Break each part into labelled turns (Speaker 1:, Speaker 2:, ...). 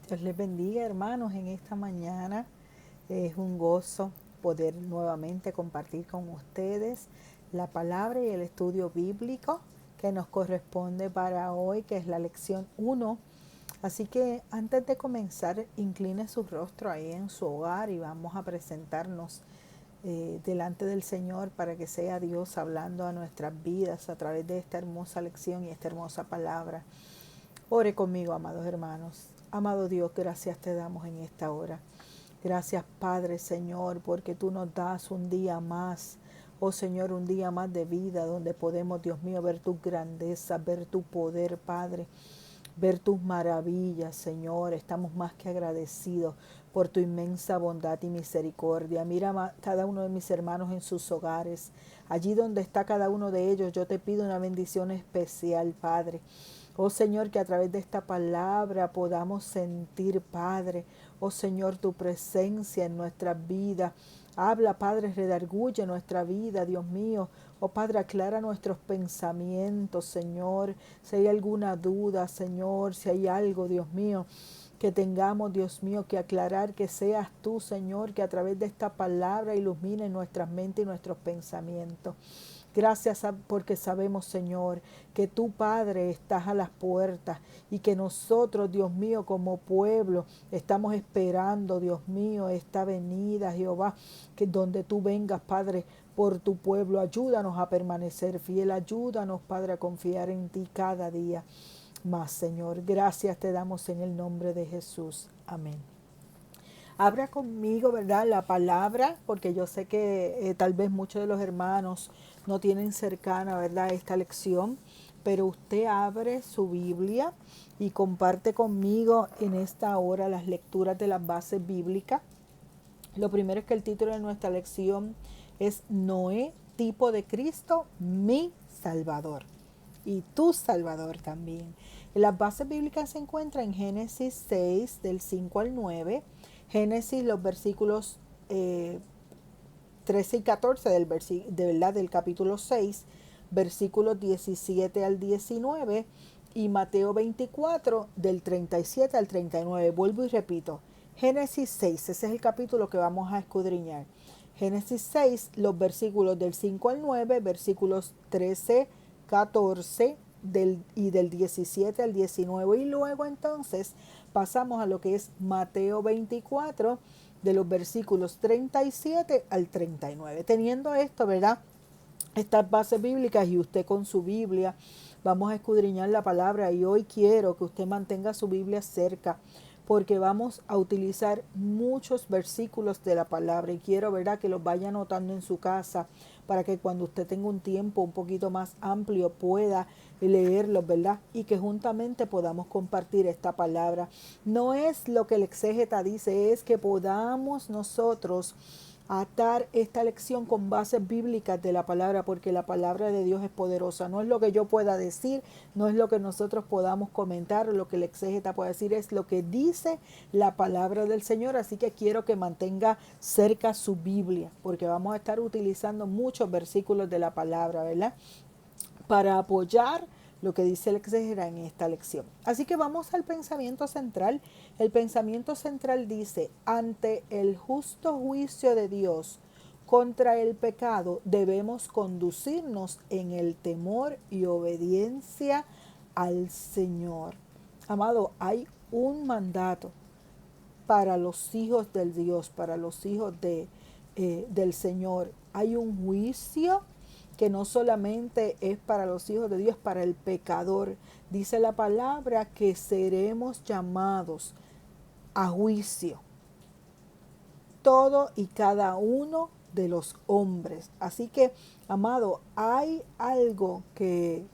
Speaker 1: Dios les bendiga, hermanos, en esta mañana. Es un gozo poder nuevamente compartir con ustedes la palabra y el estudio bíblico que nos corresponde para hoy, que es la lección 1. Así que antes de comenzar, incline su rostro ahí en su hogar y vamos a presentarnos delante del Señor para que sea Dios hablando a nuestras vidas a través de esta hermosa lección y esta hermosa palabra. Ore conmigo, amados hermanos. Amado Dios, gracias te damos en esta hora. Gracias, Padre, Señor, porque tú nos das un día más. Oh Señor, un día más de vida donde podemos, Dios mío, ver tu grandeza, ver tu poder, Padre, ver tus maravillas, Señor. Estamos más que agradecidos por tu inmensa bondad y misericordia. Mira cada uno de mis hermanos en sus hogares. Allí donde está cada uno de ellos, yo te pido una bendición especial, Padre. Oh Señor, que a través de esta palabra podamos sentir, Padre, oh Señor, tu presencia en nuestras vidas. Habla, Padre, redarguye nuestra vida, Dios mío. Oh Padre, aclara nuestros pensamientos, Señor. Si hay alguna duda, Señor, si hay algo, Dios mío, que tengamos, Dios mío, que aclarar, que seas tú, Señor, que a través de esta palabra ilumine nuestras mentes y nuestros pensamientos. Gracias porque sabemos, Señor, que tú, Padre, estás a las puertas y que nosotros, Dios mío, como pueblo, estamos esperando, Dios mío, esta venida, Jehová, que donde tú vengas, Padre, por tu pueblo. Ayúdanos a permanecer fiel, ayúdanos, Padre, a confiar en ti cada día más, Señor. Gracias te damos en el nombre de Jesús. Amén. Abra conmigo, ¿verdad? La palabra, porque yo sé que tal vez muchos de los hermanos no tienen cercana, ¿verdad? Esta lección, pero usted abre su Biblia y comparte conmigo en esta hora las lecturas de las bases bíblicas. Lo primero es que el título de nuestra lección es Noé, tipo de Cristo, mi Salvador. Y tu Salvador también. Las bases bíblicas se encuentran en Génesis 6, del 5 al 9. Génesis, los versículos 13 y 14 del capítulo 6, versículos 17 al 19 y Mateo 24 del 37 al 39. Vuelvo y repito, Génesis 6, ese es el capítulo que vamos a escudriñar. Génesis 6, los versículos del 5 al 9, versículos 13, 14 y del 17 al 19. Y luego entonces pasamos a lo que es Mateo 24, de los versículos 37 al 39. Teniendo esto, ¿verdad? Estas bases bíblicas y usted con su Biblia, vamos a escudriñar la palabra y hoy quiero que usted mantenga su Biblia cerca porque vamos a utilizar muchos versículos de la palabra y quiero, ¿verdad?, que los vaya anotando en su casa para que cuando usted tenga un tiempo un poquito más amplio pueda leerlos, ¿verdad? Y que juntamente podamos compartir esta palabra. No es lo que el exégeta dice, es que podamos nosotros atar esta lección con bases bíblicas de la palabra, porque la palabra de Dios es poderosa. No es lo que yo pueda decir, no es lo que nosotros podamos comentar, lo que el exégeta pueda decir, es lo que dice la palabra del Señor. Así que quiero que mantenga cerca su Biblia, porque vamos a estar utilizando muchos versículos de la palabra, ¿verdad?, para apoyar lo que dice el exégeta en esta lección. Así que vamos al pensamiento central. El pensamiento central dice: ante el justo juicio de Dios contra el pecado, debemos conducirnos en el temor y obediencia al Señor. Amado, hay un mandato para los hijos del Dios, para los hijos del Señor. Hay un juicio que no solamente es para los hijos de Dios, para el pecador. Dice la palabra que seremos llamados a juicio, todo y cada uno de los hombres. Así que, amado, hay algo que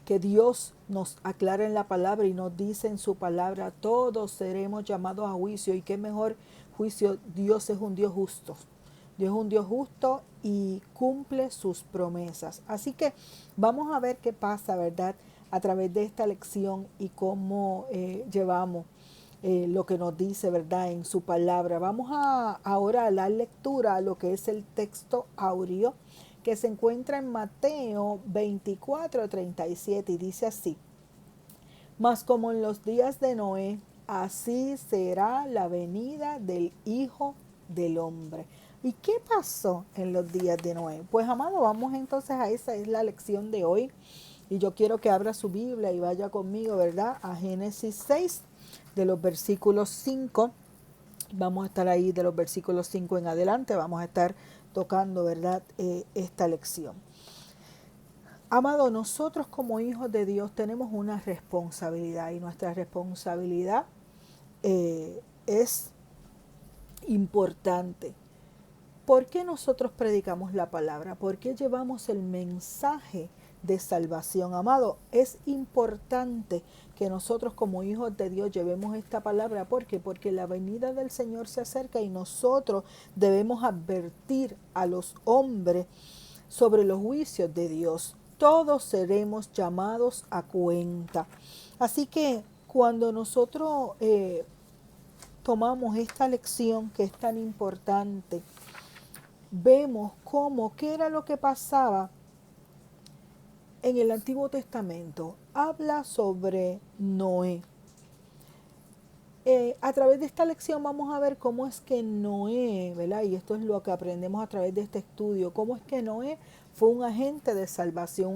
Speaker 1: Dios nos aclara en la palabra y nos dice en su palabra: todos seremos llamados a juicio. Y qué mejor juicio. Dios es un Dios justo. Dios es un Dios justo y cumple sus promesas. Así que vamos a ver qué pasa, ¿verdad?, a través de esta lección y cómo llevamos lo que nos dice, ¿verdad?, en su palabra. Vamos ahora a dar lectura a lo que es el texto áureo que se encuentra en Mateo 24:37 y dice así: mas como en los días de Noé, así será la venida del Hijo del Hombre. ¿Y qué pasó en los días de Noé? Pues, amado, vamos entonces a esa es la lección de hoy. Y yo quiero que abra su Biblia y vaya conmigo, ¿verdad? A Génesis 6, de los versículos 5. Vamos a estar ahí de los versículos 5 en adelante. Vamos a estar tocando, ¿verdad? Esta lección. Amado, nosotros como hijos de Dios tenemos una responsabilidad y nuestra responsabilidad es importante. ¿Por qué nosotros predicamos la palabra? ¿Por qué llevamos el mensaje de salvación? Amado, es importante que nosotros como hijos de Dios llevemos esta palabra. ¿Por qué? Porque la venida del Señor se acerca y nosotros debemos advertir a los hombres sobre los juicios de Dios. Todos seremos llamados a cuenta. Así que cuando nosotros tomamos esta lección que es tan importante, vemos qué era lo que pasaba en el Antiguo Testamento. Habla sobre Noé. A través de esta lección vamos a ver cómo es que Noé, ¿verdad? Y esto es lo que aprendemos a través de este estudio, cómo es que Noé fue un agente de salvación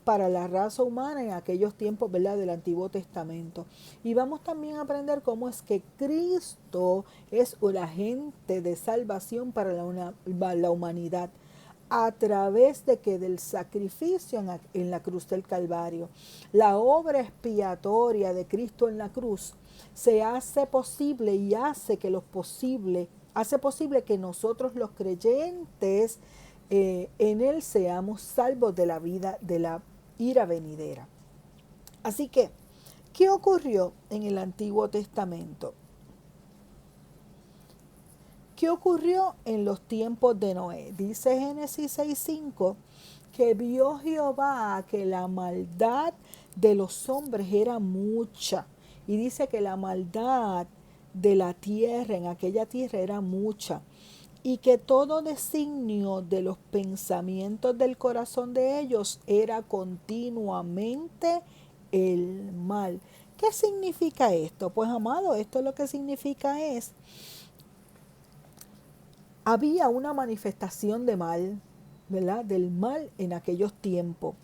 Speaker 1: para la raza humana en aquellos tiempos, ¿verdad? Del Antiguo Testamento. Y vamos también a aprender cómo es que Cristo es un agente de salvación para la humanidad, a través de que del sacrificio en la cruz del Calvario, la obra expiatoria de Cristo en la cruz se hace posible y hace posible que nosotros los creyentes en él seamos salvos de la vida, de la ira venidera. Así que, ¿qué ocurrió en el Antiguo Testamento? ¿Qué ocurrió en los tiempos de Noé? Dice Génesis 6:5 que vio Jehová que la maldad de los hombres era mucha. Y dice que la maldad de la tierra, en aquella tierra, era mucha. Y que todo designio de los pensamientos del corazón de ellos era continuamente el mal. ¿Qué significa esto? Pues, amado, esto lo que significa es había una manifestación de mal, ¿verdad? Del mal en aquellos tiempos.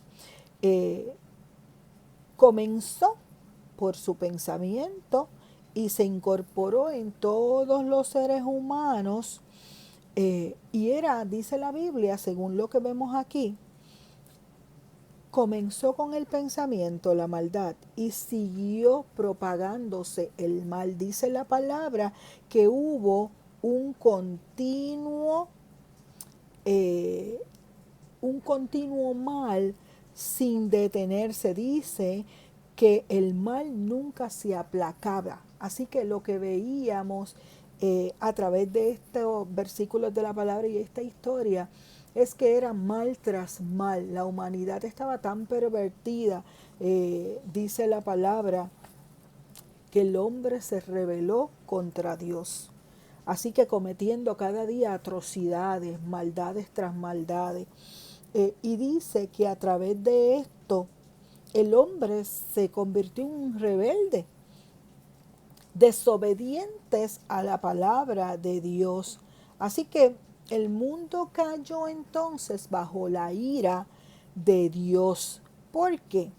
Speaker 1: Comenzó por su pensamiento y se incorporó en todos los seres humanos. Y era, dice la Biblia, según lo que vemos aquí, comenzó con el pensamiento, la maldad, y siguió propagándose el mal. Dice la palabra que hubo un continuo mal sin detenerse. Dice que el mal nunca se aplacaba. Así que lo que veíamos a través de estos versículos de la palabra y esta historia es que era mal tras mal. La humanidad estaba tan pervertida, dice la palabra, que el hombre se rebeló contra Dios. Así que cometiendo cada día atrocidades, maldades tras maldades. Y dice que a través de esto el hombre se convirtió en un rebelde, desobedientes a la palabra de Dios. Así que el mundo cayó entonces bajo la ira de Dios, porque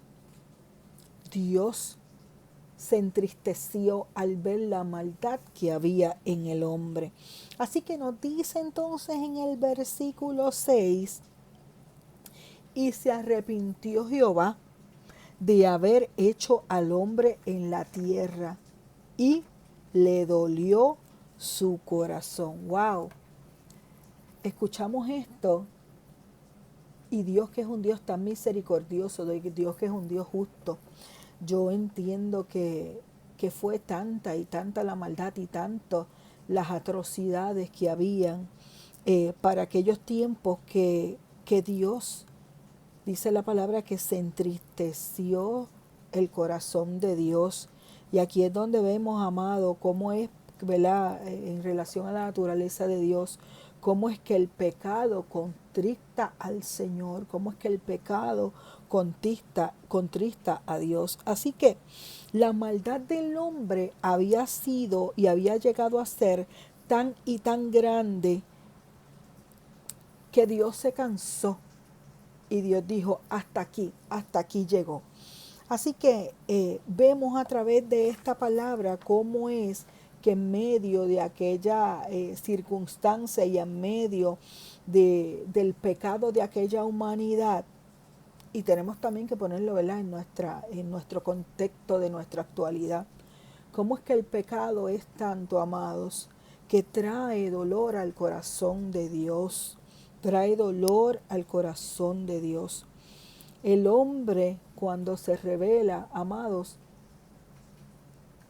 Speaker 1: Dios se entristeció al ver la maldad que había en el hombre. Así que nos dice entonces en el versículo 6, y se arrepintió Jehová de haber hecho al hombre en la tierra, y le dolió su corazón. Wow. Escuchamos esto, y Dios, que es un Dios tan misericordioso, Dios que es un Dios justo, yo entiendo que fue tanta y tanta la maldad y tanto las atrocidades que habían para aquellos tiempos que Dios, dice la palabra, que se entristeció el corazón de Dios. Y aquí es donde vemos, amado, cómo es, ¿verdad?, en relación a la naturaleza de Dios, cómo es que el pecado contrista al Señor, cómo es que el pecado contrista a Dios. Así que la maldad del hombre había sido y había llegado a ser tan y tan grande que Dios se cansó y Dios dijo, hasta aquí llegó. Así que vemos a través de esta palabra cómo es que en medio de aquella circunstancia y en medio del pecado de aquella humanidad, y tenemos también que ponerlo, ¿verdad?, en nuestro contexto de nuestra actualidad, cómo es que el pecado es tanto, amados, que trae dolor al corazón de Dios, trae dolor al corazón de Dios. El hombre, cuando se revela, amados,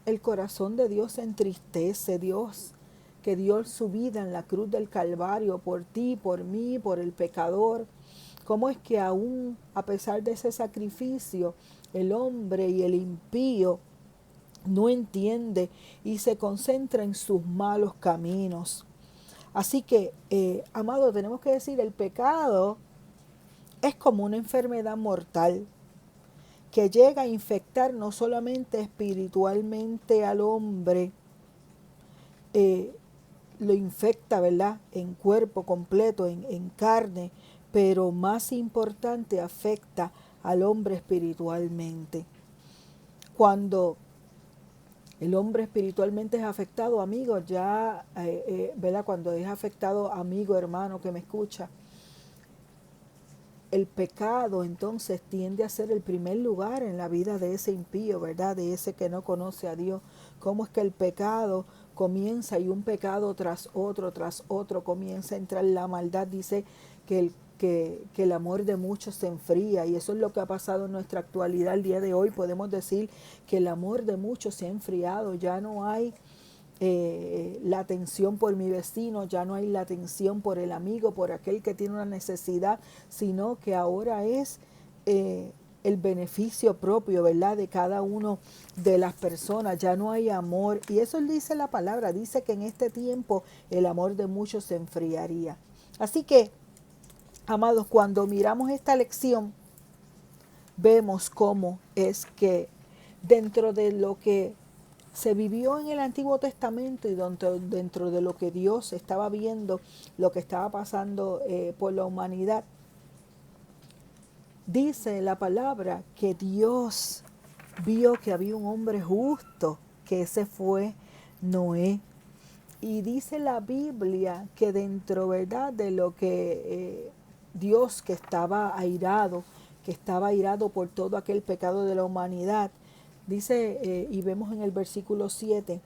Speaker 1: el corazón de Dios se entristece. Dios, que dio su vida en la cruz del Calvario por ti, por mí, por el pecador. ¿Cómo es que aún a pesar de ese sacrificio, el hombre y el impío no entiende y se concentra en sus malos caminos? Así que, amado, tenemos que decir, el pecado es como una enfermedad mortal que llega a infectar no solamente espiritualmente al hombre, lo infecta, ¿verdad?, en cuerpo completo, en carne, pero más importante, afecta al hombre espiritualmente. Cuando el hombre espiritualmente es afectado, amigo, ya, ¿verdad?, cuando es afectado, amigo, hermano que me escucha, el pecado entonces tiende a ser el primer lugar en la vida de ese impío, ¿verdad?, de ese que no conoce a Dios. Cómo es que el pecado comienza y un pecado tras otro comienza a entrar la maldad. Dice que el amor de muchos se enfría, y eso es lo que ha pasado en nuestra actualidad. El día de hoy podemos decir que el amor de muchos se ha enfriado. Ya no hay la atención por mi vecino, ya no hay la atención por el amigo, por aquel que tiene una necesidad, sino que ahora es el beneficio propio, ¿verdad?, de cada uno de las personas. Ya no hay amor, y eso dice la palabra, dice que en este tiempo el amor de muchos se enfriaría. Así que, amados, cuando miramos esta lección, vemos cómo es que dentro de lo que se vivió en el Antiguo Testamento y dentro de lo que Dios estaba viendo, lo que estaba pasando por la humanidad, dice la palabra que Dios vio que había un hombre justo, que ese fue Noé. Y dice la Biblia que dentro, ¿verdad?, de lo que Dios, que estaba airado por todo aquel pecado de la humanidad, dice, y vemos en el versículo 7,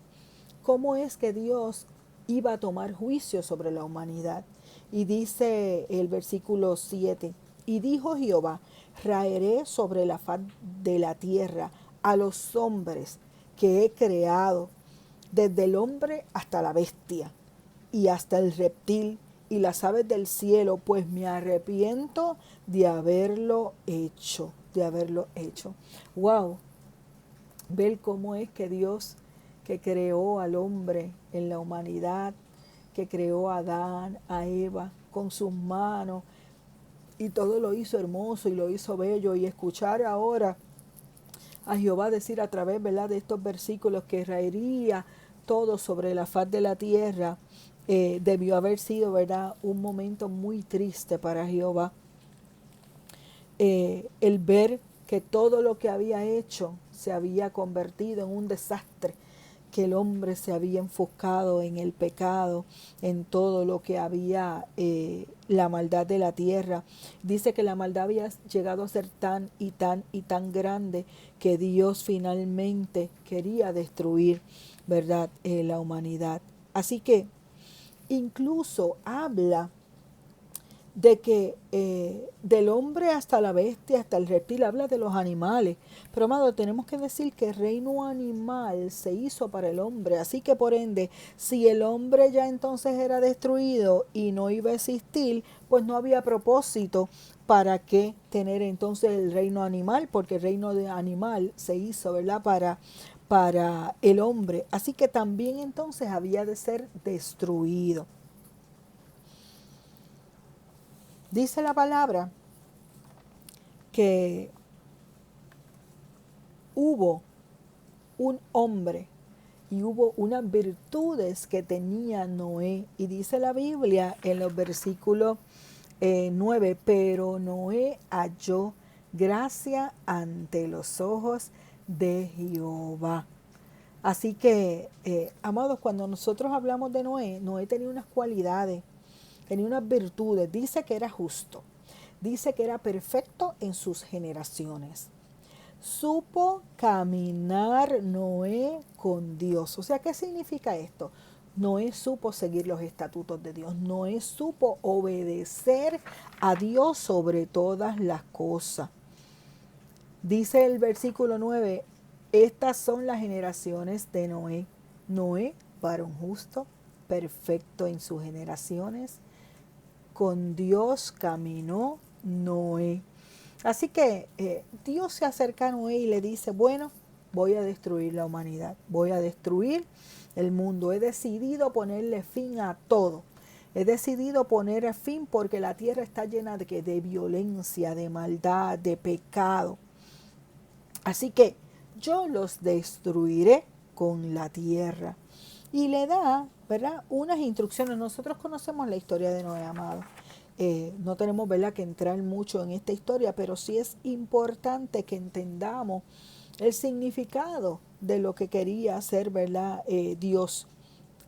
Speaker 1: cómo es que Dios iba a tomar juicio sobre la humanidad. Y dice el versículo 7, y dijo Jehová, raeré sobre la faz de la tierra a los hombres que he creado, desde el hombre hasta la bestia, y hasta el reptil, y las aves del cielo, pues me arrepiento de haberlo hecho, Wow, ver cómo es que Dios, que creó al hombre en la humanidad, que creó a Adán, a Eva, con sus manos, y todo lo hizo hermoso y lo hizo bello, y escuchar ahora a Jehová decir a través, ¿verdad?, de estos versículos que raería todo sobre la faz de la tierra, debió haber sido, ¿verdad?, un momento muy triste para Jehová. El ver que todo lo que había hecho se había convertido en un desastre, que el hombre se había enfocado en el pecado, en todo lo que había, la maldad de la tierra. Dice que la maldad había llegado a ser tan y tan grande que Dios finalmente quería destruir, ¿verdad?, la humanidad. Así que incluso habla de que del hombre hasta la bestia, hasta el reptil, habla de los animales. Pero, amado, tenemos que decir que el reino animal se hizo para el hombre. Así que, por ende, si el hombre ya entonces era destruido y no iba a existir, pues no había propósito para qué tener entonces el reino animal, porque el reino de animal se hizo, ¿verdad?, para el hombre. Así que también entonces había de ser destruido. Dice la palabra que hubo un hombre y hubo unas virtudes que tenía Noé. Y dice la Biblia en los versículos 9, pero Noé halló gracia ante los ojos de Jehová. Así que, amados, cuando nosotros hablamos de Noé, Noé tenía unas cualidades, tenía unas virtudes. Dice que era justo, dice que era perfecto en sus generaciones. Supo caminar Noé con Dios. O sea, ¿qué significa esto? Noé supo seguir los estatutos de Dios. Noé supo obedecer a Dios sobre todas las cosas. Dice el versículo 9, estas son las generaciones de Noé. Noé, varón justo, perfecto en sus generaciones. Con Dios caminó Noé. Así que Dios se acerca a Noé y le dice, bueno, voy a destruir la humanidad, voy a destruir el mundo. He decidido ponerle fin a todo. He decidido poner fin porque la tierra está llena de violencia, de maldad, de pecado. Así que yo los destruiré con la tierra. Y le da, ¿verdad?, unas instrucciones. Nosotros conocemos la historia de Noé, amado. No tenemos, ¿verdad?, que entrar mucho en esta historia, pero sí es importante que entendamos el significado de lo que quería hacer, ¿verdad?, Dios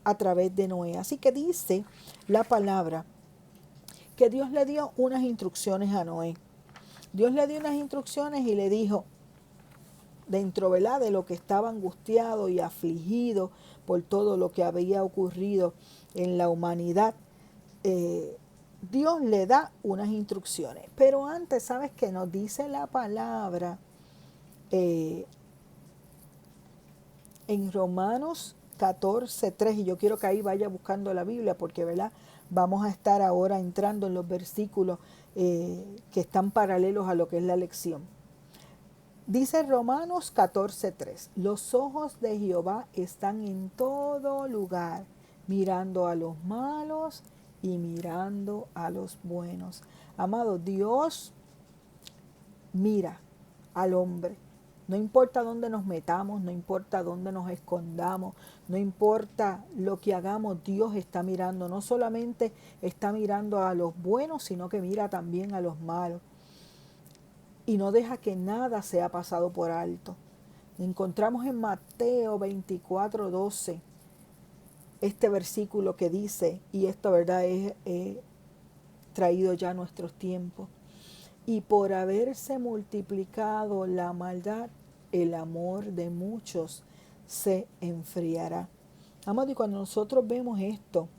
Speaker 1: a través de Noé. Así que dice la palabra que Dios le dio unas instrucciones a Noé. Dios le dio unas instrucciones y le dijo, dentro, ¿verdad?, de lo que estaba angustiado y afligido por todo lo que había ocurrido en la humanidad, Dios le da unas instrucciones. Pero antes, ¿sabes qué? Nos dice la palabra en Romanos 14:3, y yo quiero que ahí vaya buscando la Biblia porque, ¿verdad?, vamos a estar ahora entrando en los versículos que están paralelos a lo que es la lección. Dice Romanos 14:3, los ojos de Jehová están en todo lugar, mirando a los malos y mirando a los buenos. Amado, Dios mira al hombre. No importa dónde nos metamos, no importa dónde nos escondamos, no importa lo que hagamos, Dios está mirando. No solamente está mirando a los buenos, sino que mira también a los malos. Y no deja que nada sea pasado por alto. Encontramos en Mateo 24:12 este versículo que dice, y esto, ¿verdad?, es traído ya a nuestros tiempos. Y por haberse multiplicado la maldad, el amor de muchos se enfriará. Amado, y cuando nosotros vemos esto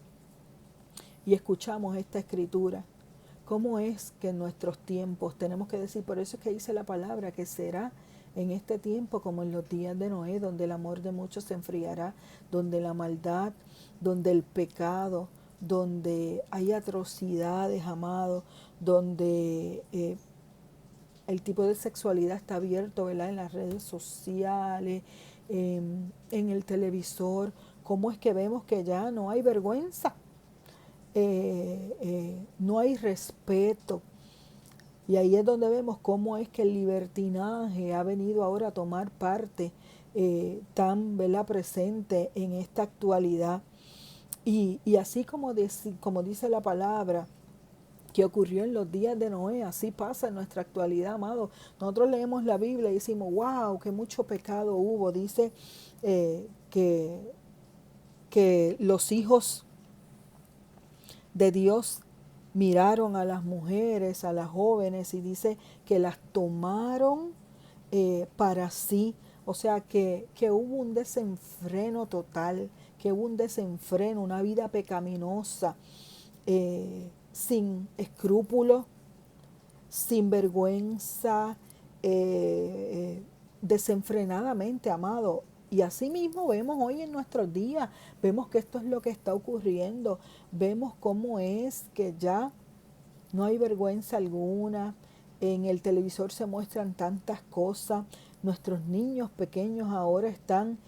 Speaker 1: y escuchamos esta escritura, ¿cómo es que en nuestros tiempos tenemos que decir? Por eso es que dice la palabra que será en este tiempo como en los días de Noé, donde el amor de muchos se enfriará, donde la maldad, donde el pecado, donde hay atrocidades, amado, donde el tipo de sexualidad está abierto, ¿verdad?, en las redes sociales, en el televisor. ¿Cómo es que vemos que ya no hay vergüenza? No hay respeto. Y ahí es donde vemos cómo es que el libertinaje ha venido ahora a tomar parte tan, ¿verdad?, presente en esta actualidad. Y así como dice la palabra, que ocurrió en los días de Noé, así pasa en nuestra actualidad, amado. Nosotros leemos la Biblia y decimos, wow, que mucho pecado hubo. Dice que los hijos de Dios miraron a las mujeres, a las jóvenes, y dice que las tomaron para sí. O sea, que hubo un desenfreno total, que hubo un desenfreno, una vida pecaminosa, sin escrúpulos, sin vergüenza, desenfrenadamente, amado. Y así mismo vemos hoy en nuestros días, vemos que esto es lo que está ocurriendo, vemos cómo es que ya no hay vergüenza alguna, en el televisor se muestran tantas cosas, nuestros niños pequeños ahora están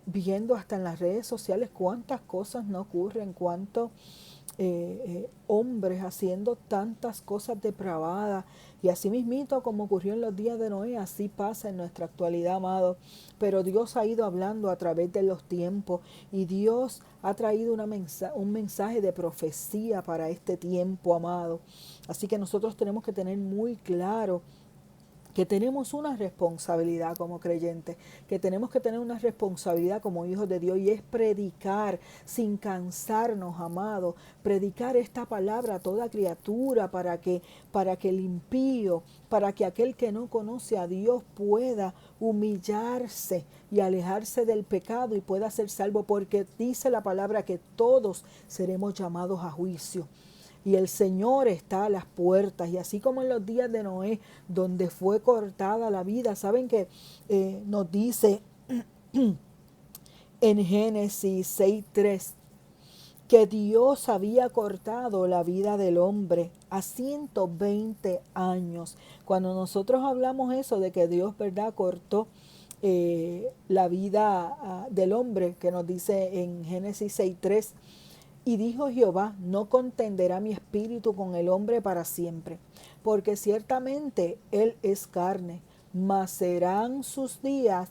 Speaker 1: viendo hasta en las redes sociales cuántas cosas no ocurren, cuánto hombres haciendo tantas cosas depravadas, y así mismito como ocurrió en los días de Noé, así pasa en nuestra actualidad, amado. Pero Dios ha ido hablando a través de los tiempos, y Dios ha traído un mensaje de profecía para este tiempo, amado. Así que nosotros tenemos que tener muy claro que tenemos una responsabilidad como creyentes, que tenemos que tener una responsabilidad como hijos de Dios, y es predicar sin cansarnos, amado, predicar esta palabra a toda criatura para que el impío, para que aquel que no conoce a Dios pueda humillarse y alejarse del pecado y pueda ser salvo, porque dice la palabra que todos seremos llamados a juicio. Y el Señor está a las puertas, y así como en los días de Noé, donde fue cortada la vida, saben que nos dice en Génesis 6:3 que Dios había cortado la vida del hombre a 120 años. Cuando nosotros hablamos eso de que Dios, ¿verdad?, cortó la vida del hombre, que nos dice en Génesis 6:3, y dijo Jehová, no contenderá mi espíritu con el hombre para siempre, porque ciertamente él es carne, mas serán sus días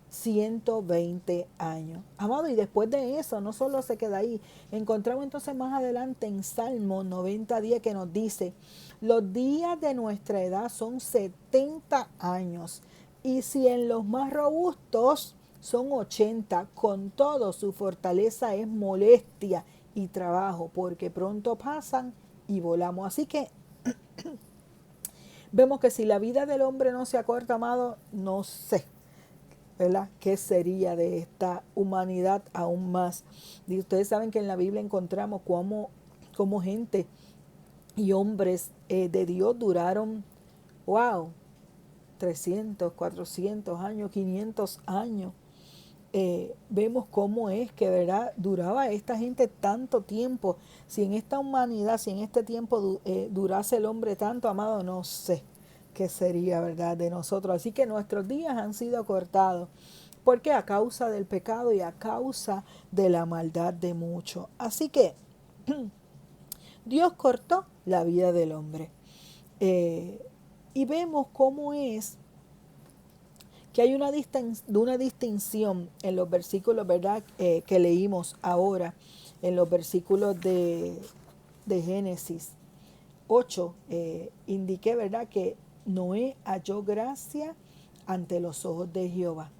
Speaker 1: 120 años. Amado, y después de eso, no solo se queda ahí, encontramos entonces más adelante en Salmo 90:10 que nos dice, los días de nuestra edad son 70 años, y si en los más robustos son 80, con todo su fortaleza es molestia y trabajo, porque pronto pasan y volamos. Así que vemos que si la vida del hombre no se acorta, amado, no sé, ¿verdad?, qué sería de esta humanidad aún más. Y ustedes saben que en la Biblia encontramos cómo gente y hombres de Dios duraron, wow, 300, 400 años, 500 años. Vemos cómo es que, ¿verdad?, duraba esta gente tanto tiempo. Si en esta humanidad, si en este tiempo durase el hombre tanto, amado, no sé qué sería, ¿verdad?, de nosotros. Así que nuestros días han sido acortados. Porque a causa del pecado y a causa de la maldad de muchos. Así que Dios cortó la vida del hombre. Y vemos cómo es que hay una distinción en los versículos, ¿verdad?, que leímos ahora, en los versículos de Génesis 8, indiqué, ¿verdad?, que Noé halló gracia ante los ojos de Jehová.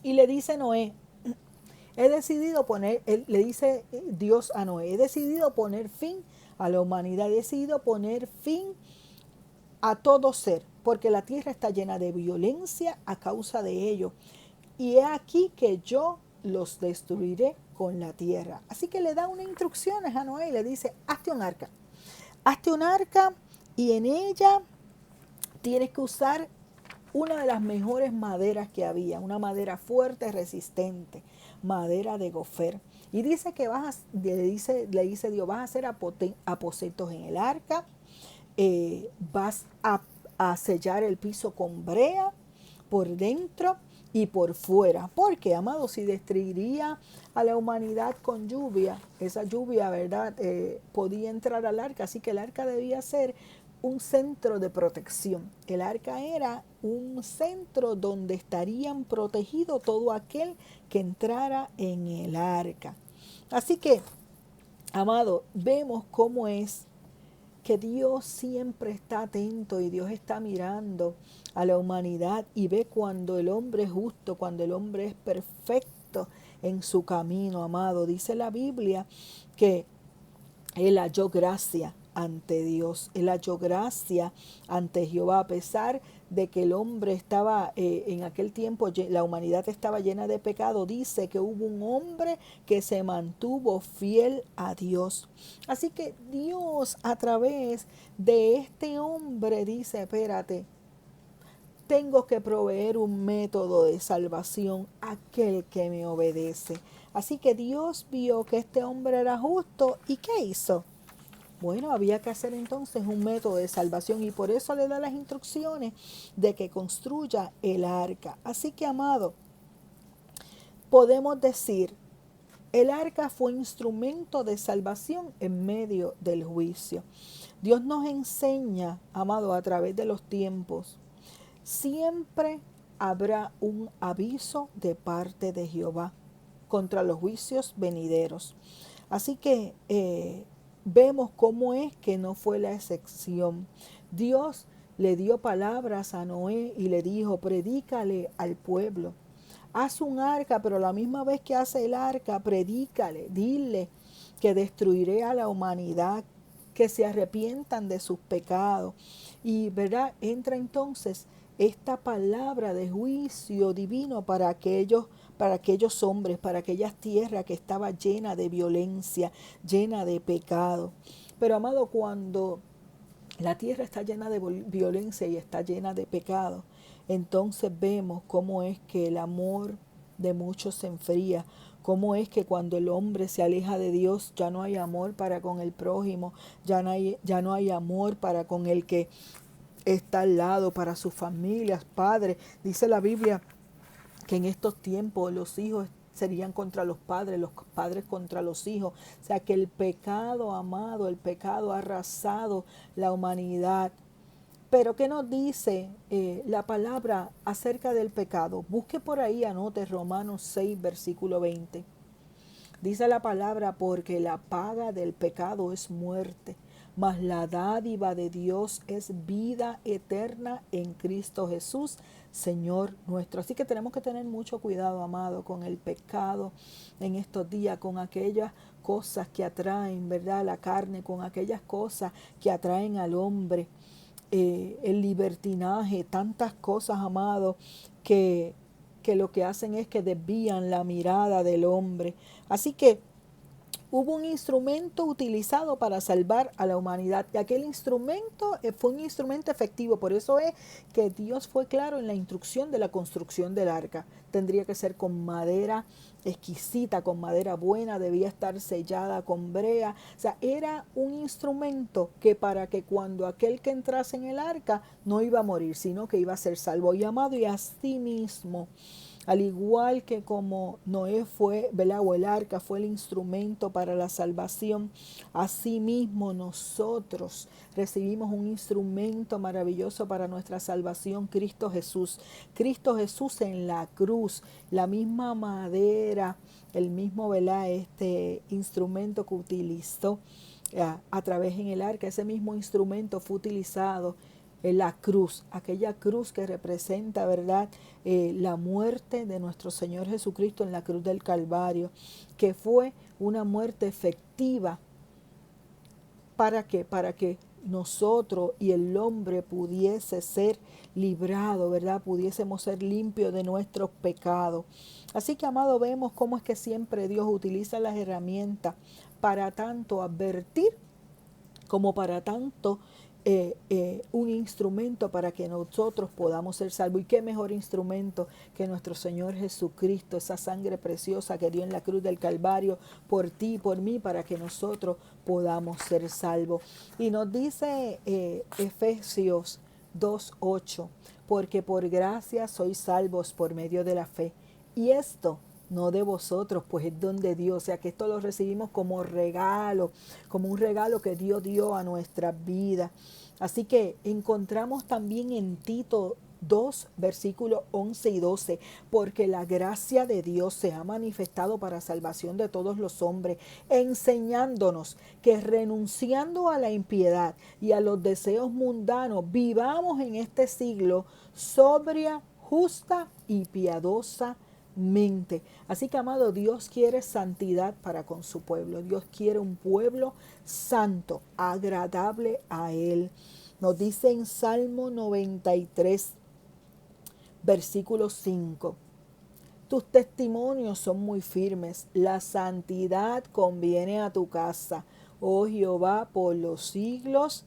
Speaker 1: Y le dice Noé, le dice Dios a Noé, he decidido poner fin a la humanidad, he decidido poner fin a todo ser, porque la tierra está llena de violencia a causa de ello. Y he aquí que yo los destruiré con la tierra. Así que le da unas instrucciones a Noé y le dice, hazte un arca. Hazte un arca, y en ella tienes que usar una de las mejores maderas que había, una madera fuerte, resistente, madera de gofer. Y dice que le dice Dios, vas a hacer aposentos en el arca, vas a sellar el piso con brea por dentro y por fuera, porque, amado, si destruiría a la humanidad con lluvia, esa lluvia, ¿verdad?, podía entrar al arca. Así que el arca debía ser un centro de protección. El arca era un centro donde estarían protegidos todo aquel que entrara en el arca. Así que, amado, vemos cómo es que Dios siempre está atento, y Dios está mirando a la humanidad y ve cuando el hombre es justo, cuando el hombre es perfecto en su camino, amado. Dice la Biblia que él halló gracia ante Dios, él halló gracia ante Jehová, a pesar de que el hombre estaba, en aquel tiempo la humanidad estaba llena de pecado. Dice que hubo un hombre que se mantuvo fiel a Dios. Así que Dios, a través de este hombre, dice, espérate, tengo que proveer un método de salvación a aquel que me obedece. Así que Dios vio que este hombre era justo, ¿y qué hizo? Bueno, había que hacer entonces un método de salvación, y por eso le da las instrucciones de que construya el arca. Así que, amado, podemos decir El arca fue instrumento de salvación en medio del juicio. Dios nos enseña, amado, a través de los tiempos, siempre habrá un aviso de parte de Jehová contra los juicios venideros. Así que vemos cómo es que no fue la excepción. Dios le dio palabras a Noé y le dijo, predícale al pueblo. Haz un arca, pero a la misma vez que hace el arca, predícale, dile que destruiré a la humanidad, que se arrepientan de sus pecados. Y, ¿verdad? Entra entonces esta palabra de juicio divino para aquellos hombres, para aquellas tierras que estaba llena de violencia, llena de pecado. Pero, amado, cuando la tierra está llena de violencia y está llena de pecado, entonces vemos cómo es que el amor de muchos se enfría, cómo es que cuando el hombre se aleja de Dios ya no hay amor para con el prójimo, ya no hay amor para con el que está al lado, para sus familias, padres. Dice la Biblia que en estos tiempos los hijos serían contra los padres contra los hijos. O sea que el pecado, amado, el pecado ha arrasado la humanidad. Pero ¿qué nos dice la palabra acerca del pecado? Busque por ahí, anote Romanos 6, versículo 20. Dice la palabra, porque la paga del pecado es muerte, mas la dádiva de Dios es vida eterna en Cristo Jesús, Señor nuestro. Así que tenemos que tener mucho cuidado, amado, con el pecado en estos días, con aquellas cosas que atraen, ¿verdad?, la carne, con aquellas cosas que atraen al hombre. El libertinaje, tantas cosas, amado, que lo que hacen es que desvían la mirada del hombre. Así que hubo un instrumento utilizado para salvar a la humanidad y aquel instrumento fue un instrumento efectivo. Por eso es que Dios fue claro en la instrucción de la construcción del arca. Tendría que ser con madera exquisita, con madera buena, debía estar sellada con brea. O sea, era un instrumento que para que cuando aquel que entrase en el arca no iba a morir, sino que iba a ser salvo y amado. Y así mismo, al igual que como Noé fue, ¿verdad?, o el arca fue el instrumento para la salvación, asimismo nosotros recibimos un instrumento maravilloso para nuestra salvación, Cristo Jesús. Cristo Jesús en la cruz, la misma madera, el mismo, ¿verdad?, este instrumento que utilizó a través en el arca, ese mismo instrumento fue utilizado en la cruz, aquella cruz que representa, ¿verdad?, la muerte de nuestro Señor Jesucristo en la cruz del Calvario, que fue una muerte efectiva. ¿Para qué? Para que nosotros y el hombre pudiese ser librado, ¿verdad? Pudiésemos ser limpios de nuestros pecados. Así que, amado, vemos cómo es que siempre Dios utiliza las herramientas para tanto advertir como para tanto un instrumento para que nosotros podamos ser salvos. Y qué mejor instrumento que nuestro Señor Jesucristo, esa sangre preciosa que dio en la cruz del Calvario por ti y por mí, para que nosotros podamos ser salvos. Y nos dice Efesios 2:8, porque por gracia sois salvos por medio de la fe. Y esto no de vosotros, pues es don de Dios. O sea que esto lo recibimos como regalo, como un regalo que Dios dio a nuestras vidas. Así que encontramos también en Tito 2, versículos 11 y 12, porque la gracia de Dios se ha manifestado para salvación de todos los hombres, enseñándonos que renunciando a la impiedad y a los deseos mundanos, vivamos en este siglo sobria, justa y piadosamente. Así que, amado, Dios quiere santidad para con su pueblo. Dios quiere un pueblo santo, agradable a Él. Nos dice en Salmo 93, versículo 5. Tus testimonios son muy firmes. La santidad conviene a tu casa, oh Jehová, por los siglos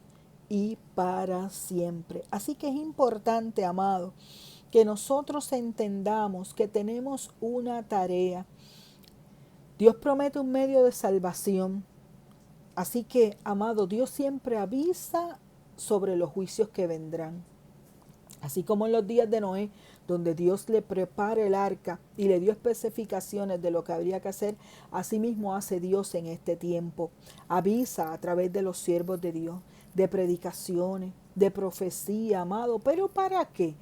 Speaker 1: y para siempre. Así que es importante, amado, que nosotros entendamos que tenemos una tarea. Dios promete un medio de salvación. Así que, amado, Dios siempre avisa sobre los juicios que vendrán. Así como en los días de Noé, donde Dios le prepara el arca y le dio especificaciones de lo que habría que hacer, asimismo hace Dios en este tiempo. Avisa a través de los siervos de Dios, de predicaciones, de profecía, amado. ¿Pero para qué?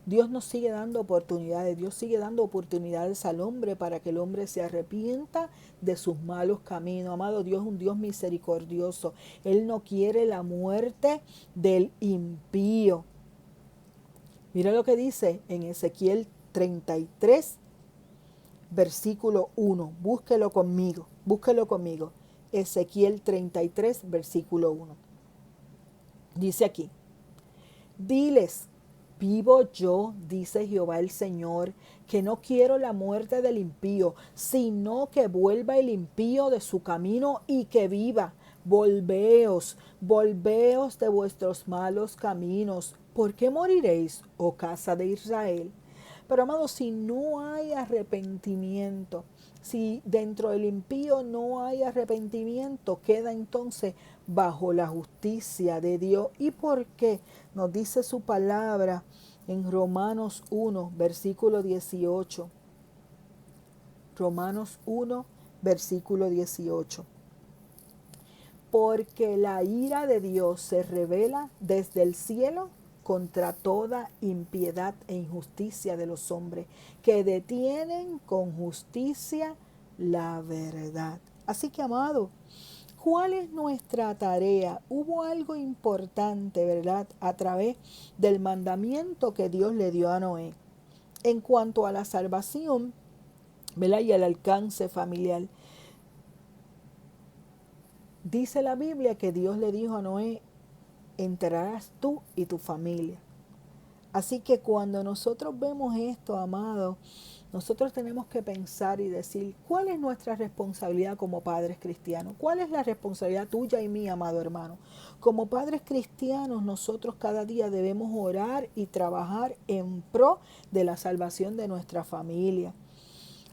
Speaker 1: Dios nos sigue dando oportunidades, Dios sigue dando oportunidades al hombre para que el hombre se arrepienta de sus malos caminos. Amado, Dios es un Dios misericordioso. Él no quiere la muerte del impío. Mira lo que dice en Ezequiel 33, versículo 1. Búsquelo conmigo, búsquelo conmigo. Ezequiel 33, versículo 1. Dice aquí: diles, vivo yo, dice Jehová el Señor, que no quiero la muerte del impío, sino que vuelva el impío de su camino y que viva. Volveos, volveos de vuestros malos caminos. ¿Por qué moriréis, oh casa de Israel? Pero amados, si no hay arrepentimiento, si dentro del impío no hay arrepentimiento, queda entonces bajo la justicia de Dios. ¿Y por qué? Nos dice su palabra en Romanos 1, versículo 18. Romanos 1, versículo 18. Porque la ira de Dios se revela desde el cielo contra toda impiedad e injusticia de los hombres, que detienen con justicia la verdad. Así que, amado, ¿cuál es nuestra tarea? Hubo algo importante, ¿verdad?, a través del mandamiento que Dios le dio a Noé en cuanto a la salvación, ¿verdad?, y el alcance familiar. Dice la Biblia que Dios le dijo a Noé: entrarás tú y tu familia. Así que cuando nosotros vemos esto, amado, nosotros tenemos que pensar y decir, ¿cuál es nuestra responsabilidad como padres cristianos? ¿Cuál es la responsabilidad tuya y mía, amado hermano? Como padres cristianos, nosotros cada día debemos orar y trabajar en pro de la salvación de nuestra familia.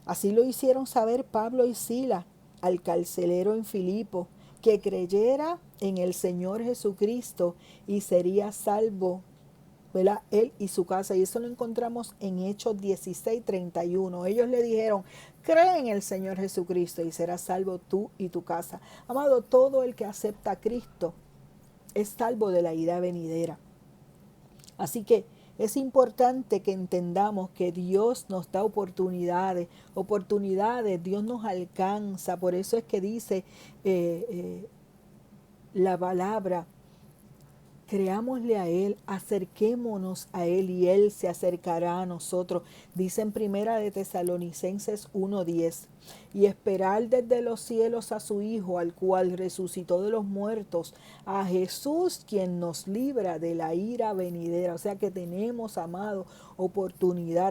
Speaker 1: Así lo hicieron saber Pablo y Silas al carcelero en Filipo, que creyera en el Señor Jesucristo y sería salvo, ¿verdad?, él y su casa. Y eso lo encontramos en Hechos 16:31. Ellos le dijeron: cree en el Señor Jesucristo y serás salvo tú y tu casa. Amado, todo el que acepta a Cristo es salvo de la ira venidera. Así que es importante que entendamos que Dios nos da oportunidades, Dios nos alcanza. Por eso es que dice la palabra: creámosle a Él, acerquémonos a Él y Él se acercará a nosotros. Dice en Primera de Tesalonicenses 1:10, y esperar desde los cielos a su Hijo, al cual resucitó de los muertos, a Jesús, quien nos libra de la ira venidera. O sea que tenemos, amado,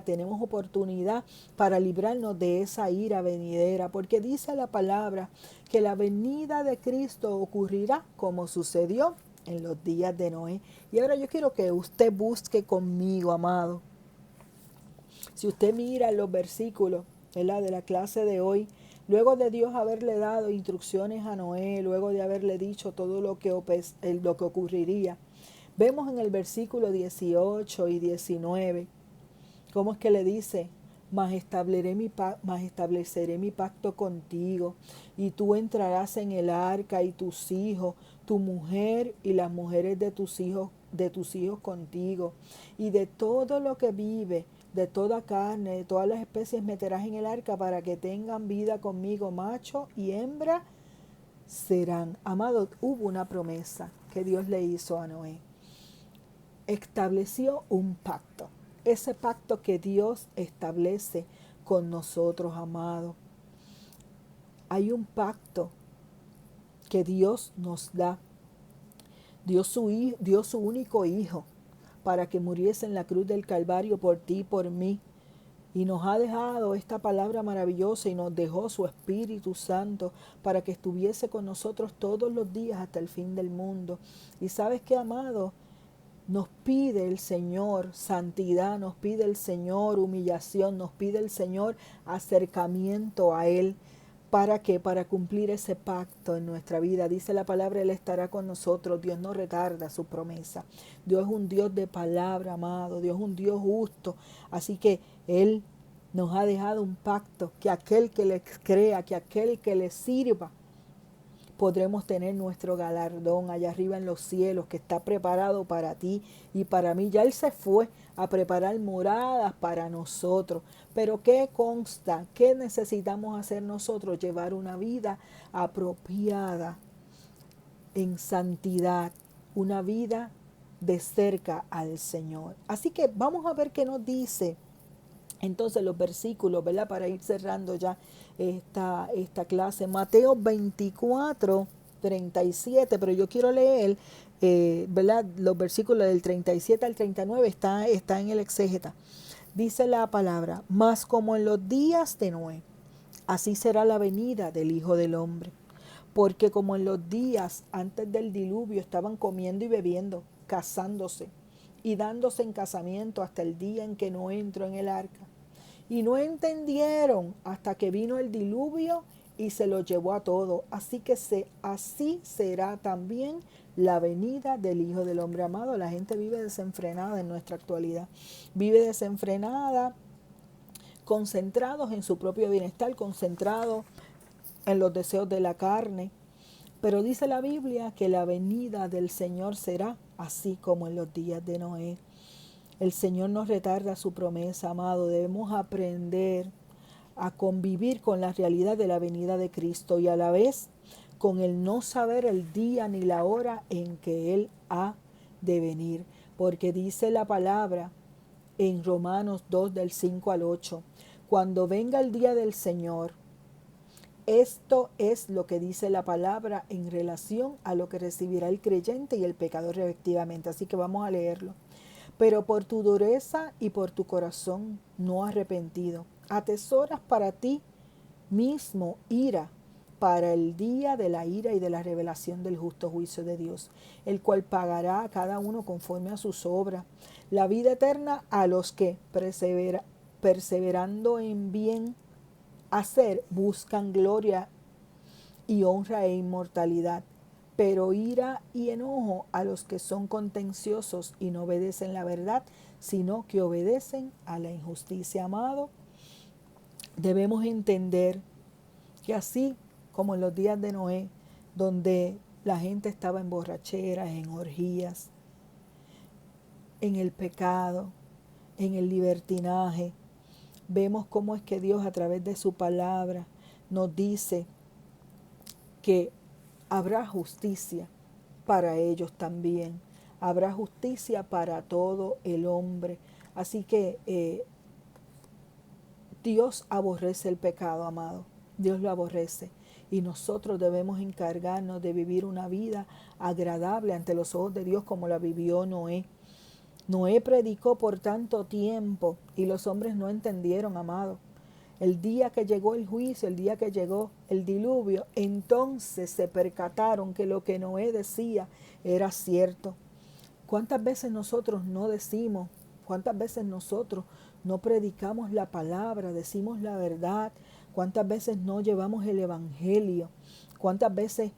Speaker 1: tenemos oportunidad para librarnos de esa ira venidera, porque dice la palabra que la venida de Cristo ocurrirá como sucedió en los días de Noé. Y ahora yo quiero que usted busque conmigo, amado. Si usted mira los versículos, ¿verdad?, de la clase de hoy, luego de Dios haberle dado instrucciones a Noé, luego de haberle dicho todo lo que ocurriría, vemos en el versículo 18 y 19, cómo es que le dice: mas estableceré mi pacto contigo, y tú entrarás en el arca, y tus hijos, tu mujer y las mujeres de tus hijos contigo, y de todo lo que vive, de toda carne, de todas las especies meterás en el arca, para que tengan vida conmigo, macho y hembra serán. Amado, hubo una promesa que Dios le hizo a Noé. Estableció un pacto. Ese pacto que Dios establece con nosotros, amado. Hay un pacto que Dios nos da. Dio su único hijo para que muriese en la cruz del Calvario por ti y por mí. Y nos ha dejado esta palabra maravillosa y nos dejó su Espíritu Santo para que estuviese con nosotros todos los días hasta el fin del mundo. Y ¿sabes qué, amado? Nos pide el Señor santidad, nos pide el Señor humillación, nos pide el Señor acercamiento a Él. ¿Para qué? Para cumplir ese pacto en nuestra vida. Dice la palabra, Él estará con nosotros. Dios no retarda su promesa. Dios es un Dios de palabra, amado. Dios es un Dios justo. Así que Él nos ha dejado un pacto que aquel que le crea, que aquel que le sirva, podremos tener nuestro galardón allá arriba en los cielos, que está preparado para ti y para mí. Ya Él se fue a preparar moradas para nosotros. Pero ¿qué consta? ¿Qué necesitamos hacer nosotros? Llevar una vida apropiada en santidad, una vida de cerca al Señor. Así que vamos a ver qué nos dice entonces los versículos, ¿verdad? Para ir cerrando ya esta clase. Mateo 24, 37, pero yo quiero leer, ¿verdad? Los versículos del 37 al 39 está en el exégeta. Dice la palabra, mas como en los días de Noé, así será la venida del Hijo del Hombre. Porque como en los días antes del diluvio estaban comiendo y bebiendo, casándose y dándose en casamiento hasta el día en que Noé entró en el arca. Y no entendieron hasta que vino el diluvio y se lo llevó a todo. Así que así será también la venida del Hijo del Hombre. Amado, la gente vive desenfrenada en nuestra actualidad. Vive desenfrenada, concentrados en su propio bienestar, concentrados en los deseos de la carne. Pero dice la Biblia que la venida del Señor será así como en los días de Noé. El Señor no retarda su promesa, amado. Debemos aprender a convivir con la realidad de la venida de Cristo y a la vez con el no saber el día ni la hora en que Él ha de venir. Porque dice la palabra en Romanos 2 del 5 al 8, cuando venga el día del Señor, esto es lo que dice la palabra en relación a lo que recibirá el creyente y el pecador respectivamente. Así que vamos a leerlo. Pero por tu dureza y por tu corazón no arrepentido, atesoras para ti mismo ira para el día de la ira y de la revelación del justo juicio de Dios, el cual pagará a cada uno conforme a sus obras, la vida eterna a los que perseverando en bien hacer buscan gloria y honra e inmortalidad, pero ira y enojo a los que son contenciosos y no obedecen la verdad, sino que obedecen a la injusticia. Amado, debemos entender que así como en los días de Noé, donde la gente estaba en borracheras, en orgías, en el pecado, en el libertinaje, vemos cómo es que Dios a través de su palabra nos dice que habrá justicia para ellos también. Habrá justicia para todo el hombre. Así que Dios aborrece el pecado, amado. Dios lo aborrece. Y nosotros debemos encargarnos de vivir una vida agradable ante los ojos de Dios como la vivió Noé. Noé predicó por tanto tiempo y los hombres no entendieron, amado. El día que llegó el juicio, el día que llegó el diluvio, entonces se percataron que lo que Noé decía era cierto. ¿Cuántas veces nosotros no decimos, cuántas veces nosotros no predicamos la palabra, decimos la verdad? ¿Cuántas veces no llevamos el evangelio? ¿Cuántas veces,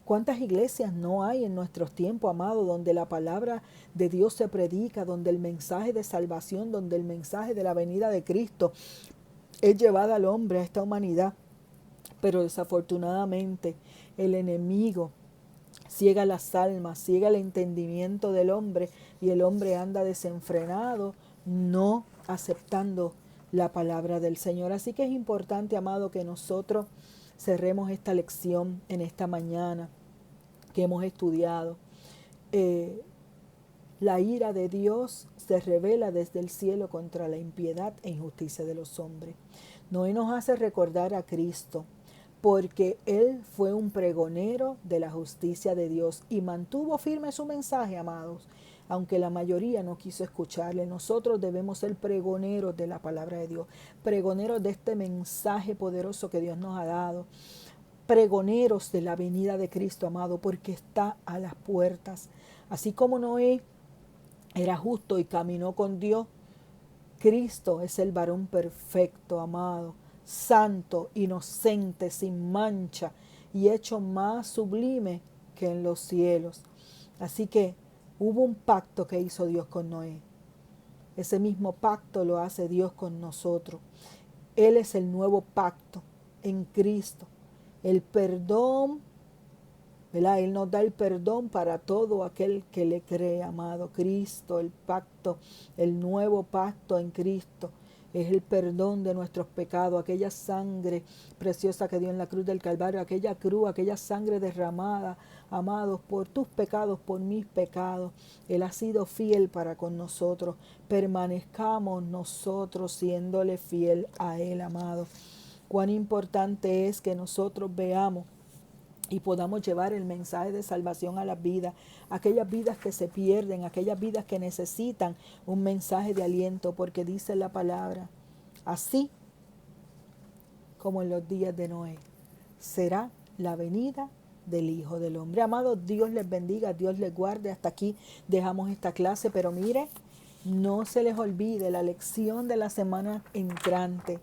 Speaker 1: cuántas iglesias no hay en nuestros tiempos, amados, donde la palabra de Dios se predica, donde el mensaje de salvación, donde el mensaje de la venida de Cristo es llevada al hombre, a esta humanidad? Pero desafortunadamente el enemigo ciega las almas, ciega el entendimiento del hombre y el hombre anda desenfrenado, no aceptando la palabra del Señor. Así que es importante, amado, que nosotros cerremos esta lección en esta mañana que hemos estudiado. La ira de Dios se revela desde el cielo contra la impiedad e injusticia de los hombres. Noé nos hace recordar a Cristo, porque Él fue un pregonero de la justicia de Dios y mantuvo firme su mensaje, amados, aunque la mayoría no quiso escucharle. Nosotros debemos ser pregoneros de la palabra de Dios, pregoneros de este mensaje poderoso que Dios nos ha dado, pregoneros de la venida de Cristo, amado, porque está a las puertas. Así como Noé era justo y caminó con Dios, Cristo es el varón perfecto, amado, santo, inocente, sin mancha y hecho más sublime que en los cielos. Así que hubo un pacto que hizo Dios con Noé. Ese mismo pacto lo hace Dios con nosotros. Él es el nuevo pacto en Cristo. El perdón, ¿verdad? Él nos da el perdón para todo aquel que le cree, amado. Cristo, el pacto, el nuevo pacto en Cristo. Es el perdón de nuestros pecados, aquella sangre preciosa que dio en la cruz del Calvario, aquella cruz, aquella sangre derramada, amados, por tus pecados, por mis pecados. Él ha sido fiel para con nosotros. Permanezcamos nosotros siéndole fiel a Él, amado. Cuán importante es que nosotros veamos y podamos llevar el mensaje de salvación a las vidas, aquellas vidas que se pierden, aquellas vidas que necesitan un mensaje de aliento, porque dice la palabra, así como en los días de Noé, será la venida del Hijo del Hombre. Amados, Dios les bendiga, Dios les guarde. Hasta aquí dejamos esta clase, pero mire, no se les olvide la lección de la semana entrante.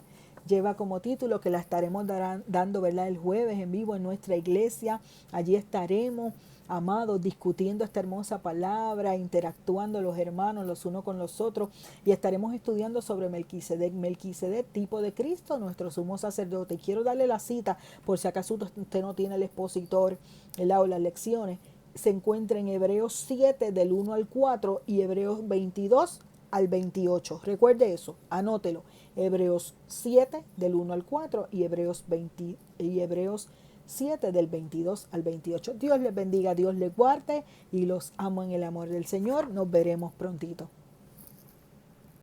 Speaker 1: Lleva como título que la estaremos dando, ¿verdad?, el jueves en vivo en nuestra iglesia. Allí estaremos, amados, discutiendo esta hermosa palabra, interactuando los hermanos los unos con los otros, y estaremos estudiando sobre Melquisedec. Melquisedec, tipo de Cristo, nuestro sumo sacerdote. Y quiero darle la cita, por si acaso usted no tiene el expositor, o las lecciones. Se encuentra en Hebreos 7 del 1 al 4 y Hebreos 22 al 28. Recuerde eso, anótelo. Hebreos 7 del 1 al 4 y Hebreos 7 del 22 al 28. Dios les bendiga, Dios les guarde y los amo en el amor del Señor. Nos veremos prontito.